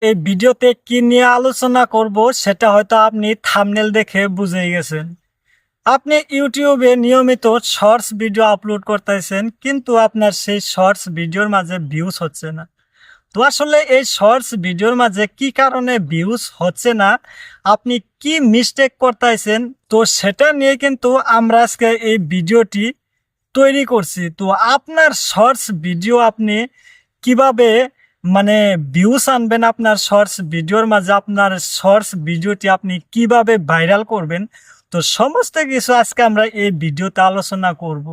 এই ভিডিওতে কি নিয়ে আলোচনা করব সেটা হয়তো আপনি থাম্বনেল দেখে বুঝে গেছেন। আপনি ইউটিউবে নিয়মিত শর্টস ভিডিও আপলোড করতেছেন, কিন্তু আপনার সেই শর্টস ভিডিওর মাঝে ভিউজ হচ্ছে না। তো আসলে এই শর্টস ভিডিওর মাঝে কি কারণে ভিউজ হচ্ছে না, আপনি কি মিস্টেক করতেছেন, তো সেটা নিয়ে কিন্তু আমরা আজকে এই ভিডিওটি তৈরি করছি। তো আপনার শর্টস ভিডিও আপনি কিভাবে মানে ভিউস আনবেন, আপনার শর্টস ভিডিওর মাঝে আপনার শর্টস ভিডিওটি আপনি কিভাবে ভাইরাল করবেন, তো সমস্ত কিছু আজকে আমরা এই ভিডিওতে আলোচনা করব।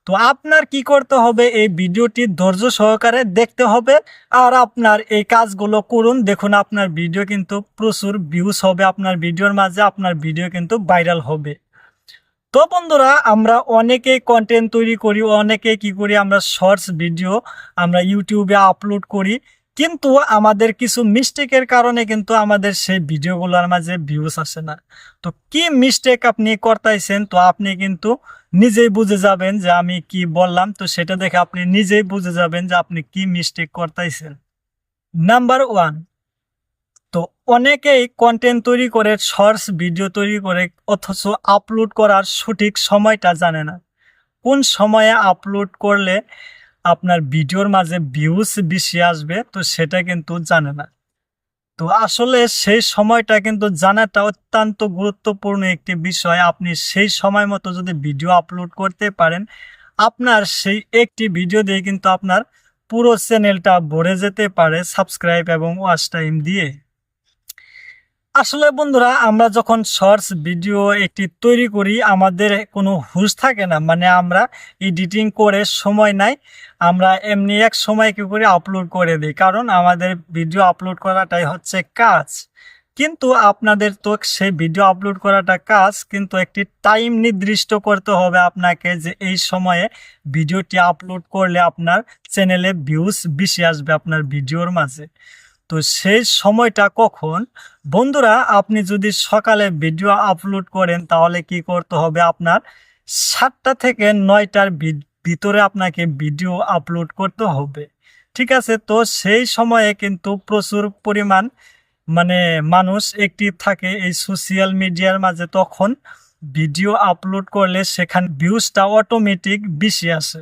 তো আপনার কি করতে হবে, এই ভিডিওটি ধৈর্য সহকারে দেখতে হবে আর আপনার এই কাজগুলো করুন। দেখুন আপনার ভিডিও কিন্তু প্রচুর ভিউস হবে, আপনার ভিডিওর মাঝে আপনার ভিডিও কিন্তু ভাইরাল হবে। তো বন্ধুরা, আমরা অনেকেই কন্টেন্ট তৈরি করি, অনেকে কি করি, আমরা শর্টস ভিডিও আমরা ইউটিউবে আপলোড করি, কিন্তু আমাদের কিছু মিস্টেকের কারণে কিন্তু আমাদের সেই ভিডিওগুলোর মাঝে ভিউজ আসে না। তো কি মিস্টেক আপনি করতেছেন, তো আপনি কিন্তু নিজেই বুঝে যাবেন যে আমি কি বললাম, তো সেটা দেখে আপনি নিজেই বুঝে যাবেন যে আপনি কি মিস্টেক করতেছেন। নাম্বার ওয়ান, তো অনেকেই কন্টেন্ট তৈরি করে, শর্টস ভিডিও তৈরি করে, অথচ আপলোড করার সঠিক সময়টা জানে না। কোন সময়ে আপলোড করলে আপনার ভিডিওর মাঝে ভিউজ বেশি আসবে, তো সেটা কিন্তু জানে না। তো আসলে সেই সময়টা কিন্তু জানাটা অত্যন্ত গুরুত্বপূর্ণ একটি বিষয়। আপনি সেই সময় মতো যদি ভিডিও আপলোড করতে পারেন, আপনার সেই একটি ভিডিও দিয়ে কিন্তু আপনার পুরো চ্যানেলটা ভরে যেতে পারে সাবস্ক্রাইব এবং ওয়াচ টাইম দিয়ে। আসলে বন্ধুরা, আমরা যখন শর্টস ভিডিও একটি তৈরি করি, আমাদের কোনো হুঁশ থাকে না, মানে আমরা এডিটিং করে সময় নাই, আমরা এমনি এক সময় কি করে আপলোড করে দিই, কারণ আমাদের ভিডিও আপলোড করাটাই হচ্ছে কাজ। কিন্তু আপনাদের তো সেই ভিডিও আপলোড করাটা কাজ, কিন্তু একটি টাইম নির্দিষ্ট করতে হবে আপনাকে, যে এই সময়ে ভিডিওটি আপলোড করলে আপনার চ্যানেলে ভিউজ বেশি আসবে আপনার ভিডিওর মাঝে। তো সেই সময়টা কখন? বন্ধুরা, আপনি যদি সকালে ভিডিও আপলোড করেন, তাহলে কি করতে হবে, আপনার 7টা থেকে 9টার ভিতরে আপনাকে ভিডিও আপলোড করতে হবে। ঠিক আছে, তো সেই সময়ে কিন্তু প্রচুর পরিমাণ মানে মানুষ অ্যাক্টিভ থাকে এই সোশ্যাল মিডিয়ার মাঝে, তখন ভিডিও আপলোড করলে সেখানে ভিউজটা অটোমেটিক বেশি আসে।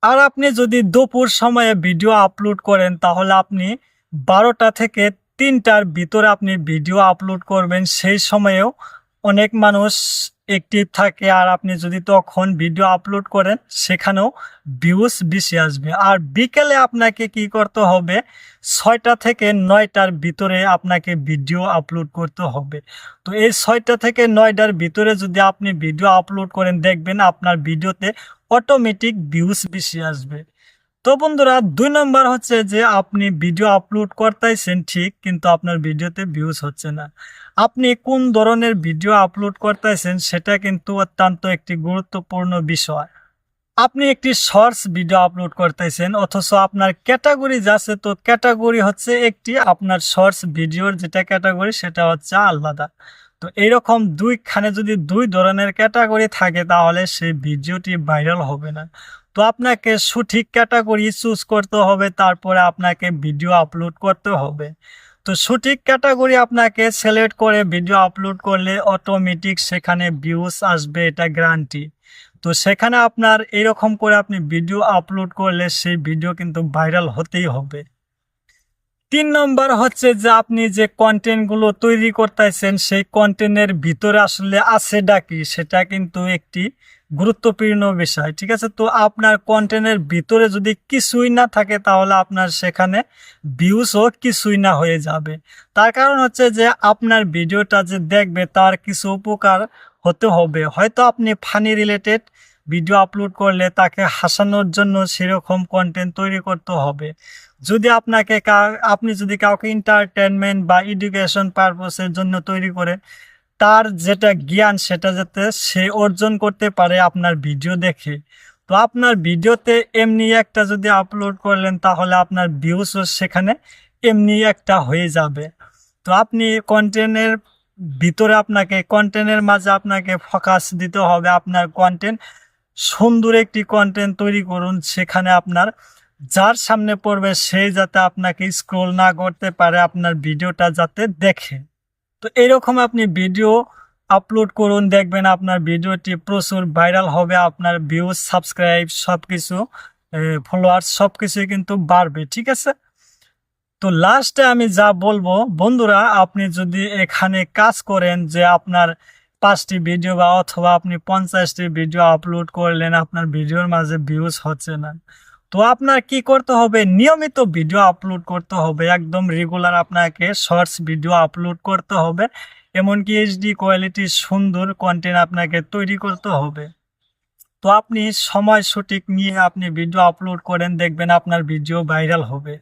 আর আপনি যদি দুপুর সময়ে ভিডিও আপলোড করেন, তাহলে আপনি 12টা থেকে 3টার ভিতরে আপনি ভিডিও আপলোড করবেন, সেই সময়েও অনেক মানুষ অ্যাক্টিভ থাকে। আর আপনি যদি তখন ভিডিও আপলোড করেন, সেখানেও ভিউজ বেশি আসবে। আর বিকেলে আপনাকে কি করতে হবে, 6টা থেকে 9টার ভিতরে আপনাকে ভিডিও আপলোড করতে হবে। তো এই 6টা থেকে 9টার ভিতরে যদি আপনি ভিডিও আপলোড করেন, দেখবেন আপনার ভিডিওতে অটোমেটিক ভিউজ বেশি আসবে। তো বন্ধুরা, 2 নম্বর হচ্ছে যে আপনি ভিডিও আপলোড করতেছেন ঠিক, কিন্তু আপনার ভিডিওতে ভিউজ হচ্ছে না। আপনি কোন ধরনের ভিডিও আপলোড করতেছেন সেটা কিন্তু অত্যন্ত একটি গুরুত্বপূর্ণ বিষয়। আপনি একটি শর্টস ভিডিও আপলোড করতেছেন, অথচ আপনার ক্যাটাগরি যাচ্ছে, তো ক্যাটাগরি হচ্ছে একটি, আপনার শর্টস ভিডিওর যেটা ক্যাটাগরি সেটা হচ্ছে আলাদা। তো এইরকম দুইখানে যদি 2 ধরনের ক্যাটাগরি থাকে, তাহলে সেই ভিডিওটি ভাইরাল হবে না। তো আপনাকে সঠিক ক্যাটাগরি চুজ করতে হবে, তারপরে আপনাকে ভিডিও আপলোড করতে হবে। তো সঠিক ক্যাটাগরি আপনাকে সিলেক্ট করে ভিডিও আপলোড করলে অটোমেটিক সেখানে ভিউজ আসবে, এটা গ্যারান্টি। তো সেখানে আপনার এরকম করে আপনি ভিডিও আপলোড করলে সেই ভিডিও কিন্তু ভাইরাল হতেই হবে। 3 নম্বর হচ্ছে যে আপনি যে কন্টেন্টগুলো তৈরি করতেছেন, সেই কন্টেন্টের ভিতরে আসলে আছে ডাকি, সেটা কিন্তু একটি গুরুত্বপূর্ণ বিষয়। ঠিক আছে, তো আপনার কন্টেন্টের ভিতরে যদি কিছুই না থাকে, তাহলে আপনার সেখানে ভিউজও কিছুই না হয়ে যাবে। তার কারণ হচ্ছে যে আপনার ভিডিওটা যে দেখবে, তার কিছু উপকার হতে হবে। হয়তো আপনি ফানি রিলেটেড ভিডিও আপলোড করলে তাকে হাসানোর জন্য সেরকম কন্টেন্ট তৈরি করতে হবে। যদি আপনি যদি কাউকে এন্টারটেনমেন্ট বা এডুকেশন পারপোসের জন্য তৈরি করেন, তার যেটা জ্ঞান সেটা যাতে সে অর্জন করতে পারে আপনার ভিডিও দেখে। তো আপনার ভিডিওতে এমনি একটা যদি আপলোড করলেন, তাহলে আপনার ভিউজও সেখানে এমনি একটা হয়ে যাবে। তো আপনি কন্টেন্টের মাঝে আপনাকে ফোকাস দিতে হবে। আপনার কন্টেন্ট সুন্দর একটি কন্টেন্ট তৈরি করুন, সেখানে আপনার যার সামনে পড়বে সেই যাতে আপনাকে স্ক্রল না করতে পারে, আপনার ভিডিওটা যাতে দেখে। তো এরকম আপনি ভিডিও আপলোড করুন, দেখবেন আপনার ভিডিওটি প্রচুর ভাইরাল হবে, আপনার ভিউজ, সাবস্ক্রাইব সবকিছু, ফলোয়ার্স সবকিছুই কিন্তু বাড়বে। ঠিক আছে, তো লাস্টে আমি যা বলবো বন্ধুরা, আপনি যদি এখানে কাজ করেন যে আপনার 5টি ভিডিও বা অথবা আপনি 50টি ভিডিও আপলোড করলেন, আপনার ভিডিওর মাঝে ভিউজ হচ্ছে না, তো আপনার কি করতে হবে, নিয়মিত ভিডিও আপলোড করতে হবে, একদম রেগুলার আপনাকে শর্টস ভিডিও আপলোড করতে হবে, এমনকি এইচডি কোয়ালিটির সুন্দর কন্টেন্ট আপনাকে তৈরি করতে হবে। তো আপনি সময় সঠিক নিয়ে আপনি ভিডিও আপলোড করেন, দেখবেন আপনার ভিডিও ভাইরাল হবে।